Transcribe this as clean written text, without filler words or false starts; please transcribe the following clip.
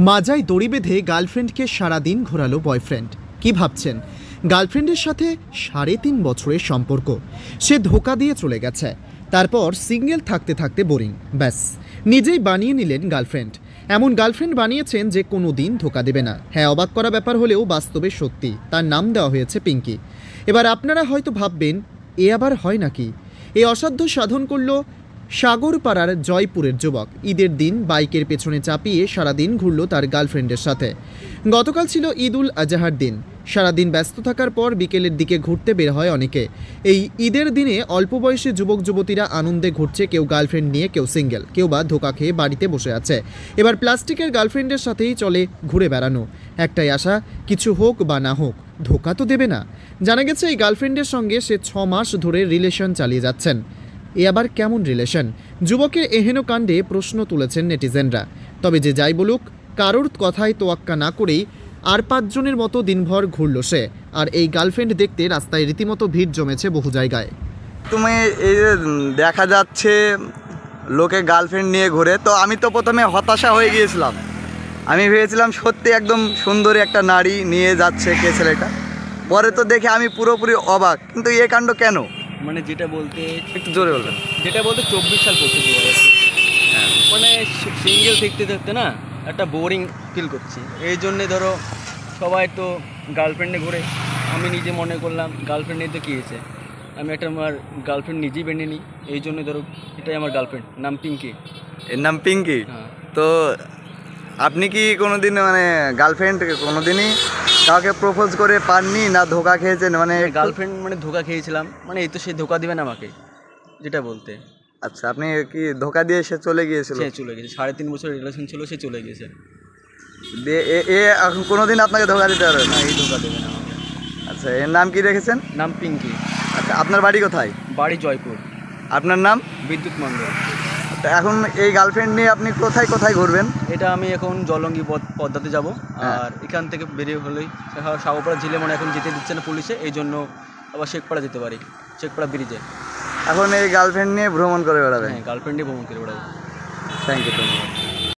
মাজায় দড়ি বেঁধে গার্লফ্রেন্ডকে সারাদিন ঘোরালো বয়ফ্রেন্ড। কি ভাবছেন? গার্লফ্রেন্ডের সাথে 3.5 বছরের সম্পর্ক, সে ধোকা দিয়ে চলে গেছে। তারপর সিঙ্গেল থাকতে থাকতে বোরিং, ব্যাস নিজেই বানিয়ে নিলেন গার্লফ্রেন্ড। এমন গার্লফ্রেন্ড বানিয়েছেন যে কোনো দিন ধোকা দেবে না। হ্যাঁ, অবাক করা ব্যাপার হলেও বাস্তবে সত্যি। তার নাম দেওয়া হয়েছে পিঙ্কি। এবার আপনারা হয়তো ভাববেন, এ আবার হয় নাকি? এই অসাধ্য সাধন করল সাগরপাড়ার জয়পুরের যুবক। ঈদের দিন বাইকের পেছনে চাপিয়ে সারাদিন ঘুরল তার গার্লফ্রেন্ডের সাথে। গতকাল ছিল ঈদ উল আজহার দিন। সারাদিন ব্যস্ত থাকার পর বিকেলের দিকে ঘুরতে বের হয় অনেকে। এই ঈদের দিনে অল্প বয়সী যুবক যুবতীরা আনন্দে ঘুরছে, কেউ গার্লফ্রেন্ড নিয়ে, কেউ সিঙ্গেল, কেউ বা ধোকা খেয়ে বাড়িতে বসে আছে। এবার প্লাস্টিকের গার্লফ্রেন্ডের সাথেই চলে ঘুরে বেড়ানো। একটাই আশা, কিছু হোক বা না হোক, ধোকা তো দেবে না। জানা গেছে এই গার্লফ্রেন্ডের সঙ্গে সে 6 মাস ধরে রিলেশন চালিয়ে যাচ্ছেন। এ আবার কেমন রিলেশন? যুবকের এহেন কাণ্ডে প্রশ্ন তুলেছেন নেটিজেনরা। তবে যে যাই বলুক, কারোর কথায় তোয়াক্কা না করেই আর 5 জনের মতো দিনভর ঘুরল সে। আর এই গার্লফ্রেন্ড দেখতে রাস্তায় রীতিমতো ভিড় জমেছে বহু জায়গায়। তুমি এই যে দেখা যাচ্ছে লোকে গার্লফ্রেন্ড নিয়ে ঘুরে, তো আমি তো প্রথমে হতাশা হয়ে গিয়েছিলাম। আমি ভেবেছিলাম সত্যি একদম সুন্দরী একটা নারী নিয়ে যাচ্ছে কে ছেলেটা। পরে তো দেখে আমি পুরোপুরি অবাক। কিন্তু এ কাণ্ড কেন? মানে যেটা বলতে একটু জোরে বলবেন। যেটা বলতে 24 সাল পড়ছে 2000। মানে সিঙ্গেল থাকতে থাকতে না একটা বোরিং ফিল করছি। এই জন্যে ধরো সবাই তো গার্লফ্রেন্ডে ঘুরে, আমি নিজে মনে করলাম গার্লফ্রেন্ড নিয়ে তো কী হয়েছে, আমি একটা আমার গার্লফ্রেন্ড নিজেই বেঁধে নিই। এই জন্য ধরো এটাই আমার গার্লফ্রেন্ড, নাম পিঙ্কি। এর নাম পিঙ্কি? হ্যাঁ। তো আপনি কি কোনোদিন মানে গার্লফ্রেন্ড কোনোদিনই কাউকে প্রপোজ করে পাননি, না ধোকা খেয়েছেন? মানে গার্লফ্রেন্ড মানে ধোকা খেয়েছিলাম, মানে এই তো সে ধোকা দিবে না আমাকে, যেটা বলতে। আচ্ছা, আপনি কি ধোকা দিয়ে সে চলে গিয়েছিল? সে চলে গেছে, 3.5 বছর রিলেশন ছিল, সে চলে গেছে। দিয়ে এ এখন কোনোদিন আপনাকে ধোকা দিতে পারবে না? না, এই ধোকা দেবে না আমাকে। আচ্ছা, এর নাম কি রেখেছেন? নাম পিঙ্কি। আচ্ছা, আপনার বাড়ি কোথায়? বাড়ি জয়পুর। আপনার নাম? বিদ্যুৎ মণ্ডল। তো এখন এই গার্লফ্রেন্ড নিয়ে আপনি কোথায় কোথায় ঘুরবেন? এটা আমি এখন জলঙ্গি পদ্মাতে যাব। আর এখান থেকে বেরিয়ে হলেই সাগরপাড়া ঝিলে মানে এখন যেতে দিচ্ছে না পুলিশে, এই জন্য আবার শেখপাড়া যেতে পারি, শেখপাড়া ব্রিজে। এখন এই গার্লফ্রেন্ড নিয়ে ভ্রমণ করে বেড়াবেন? হ্যাঁ, গার্লফ্রেন্ডে ভ্রমণ করে বেড়াবো। থ্যাংক ইউ, ধন্যবাদ।